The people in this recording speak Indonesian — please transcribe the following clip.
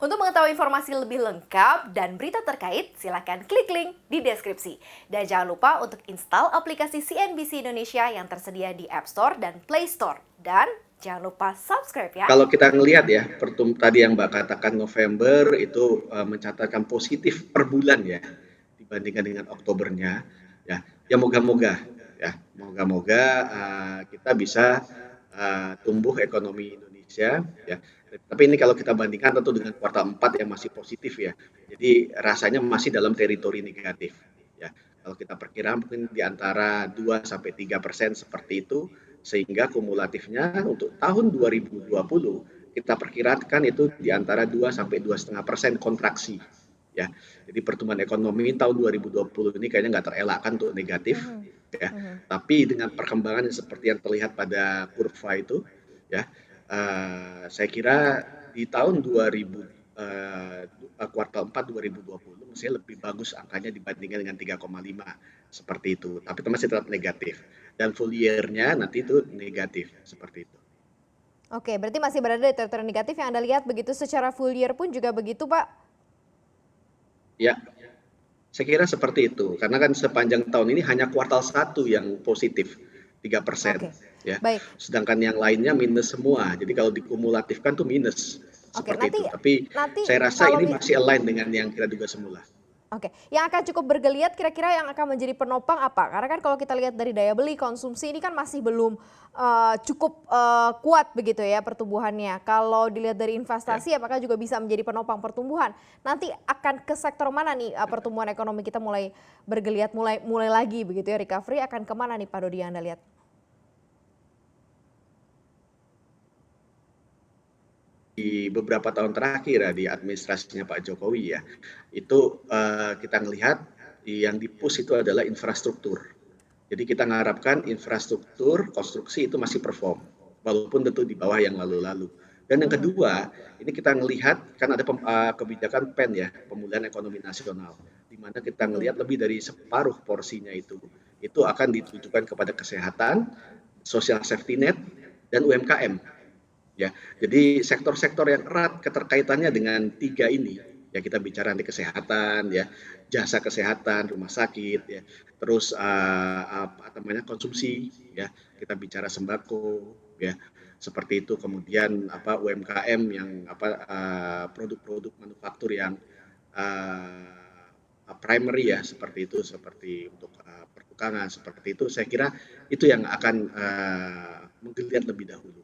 Untuk mengetahui informasi lebih lengkap dan berita terkait, silakan klik link di deskripsi. Dan jangan lupa untuk install aplikasi CNBC Indonesia yang tersedia di App Store dan Play Store. Dan jangan lupa subscribe ya. Kalau kita ngelihat ya, tadi yang Mbak katakan November itu mencatatkan positif per bulan ya, dibandingkan dengan Oktobernya. Ya moga-moga kita bisa tumbuh ekonomi Indonesia ya. Tapi ini kalau kita bandingkan tentu dengan kuartal 4 yang masih positif ya. Jadi rasanya masih dalam teritori negatif ya. Kalau kita perkirakan mungkin di antara 2-3% seperti itu, sehingga kumulatifnya untuk tahun 2020 kita perkirakan itu di antara 2-2,5% kontraksi ya. Jadi pertumbuhan ekonomi tahun 2020 ini kayaknya nggak terelakkan untuk negatif ya. Tapi dengan perkembangan yang seperti yang terlihat pada kurva itu ya, saya kira di tahun 2000 kuartal 4 2020 mestinya lebih bagus angkanya dibandingkan dengan 3,5 seperti itu. Tapi masih tetap negatif. Dan full year-nya nanti itu negatif seperti itu. Oke, berarti masih berada di teritori negatif yang Anda lihat begitu secara full year pun juga begitu, Pak? Ya, saya kira seperti itu. Karena kan sepanjang tahun ini hanya kuartal 1 yang positif, 3%. Oke, Ya. baik. Sedangkan yang lainnya minus semua. Jadi kalau dikumulatifkan tuh minus. Oke, Seperti itu. Tapi saya rasa ini masih align dengan yang kita duga semula. Oke, yang akan cukup bergeliat kira-kira yang akan menjadi penopang apa? Karena kan kalau kita lihat dari daya beli, konsumsi ini kan masih belum cukup kuat begitu ya pertumbuhannya. Kalau dilihat dari investasi apakah juga bisa menjadi penopang pertumbuhan? Nanti akan ke sektor mana nih pertumbuhan ekonomi kita mulai bergeliat, mulai lagi begitu ya, recovery akan kemana nih Pak Dodi yang Anda lihat? Di beberapa tahun terakhir ya, di administrasinya Pak Jokowi ya, itu kita melihat yang di-push itu adalah infrastruktur. Jadi kita mengharapkan infrastruktur konstruksi itu masih perform, walaupun tentu di bawah yang lalu-lalu. Dan yang kedua, ini kita melihat kan ada kebijakan PEN ya, pemulihan ekonomi nasional, di mana kita melihat lebih dari separuh porsinya itu akan ditujukan kepada kesehatan, social safety net, dan UMKM. Ya, jadi sektor-sektor yang erat keterkaitannya dengan 3 ini, ya kita bicara nanti kesehatan, ya jasa kesehatan, rumah sakit, ya terus konsumsi, ya kita bicara sembako, ya seperti itu. Kemudian UMKM yang produk-produk manufaktur yang primary ya seperti itu, seperti untuk pertukangan seperti itu. Saya kira itu yang akan menggeliat lebih dahulu.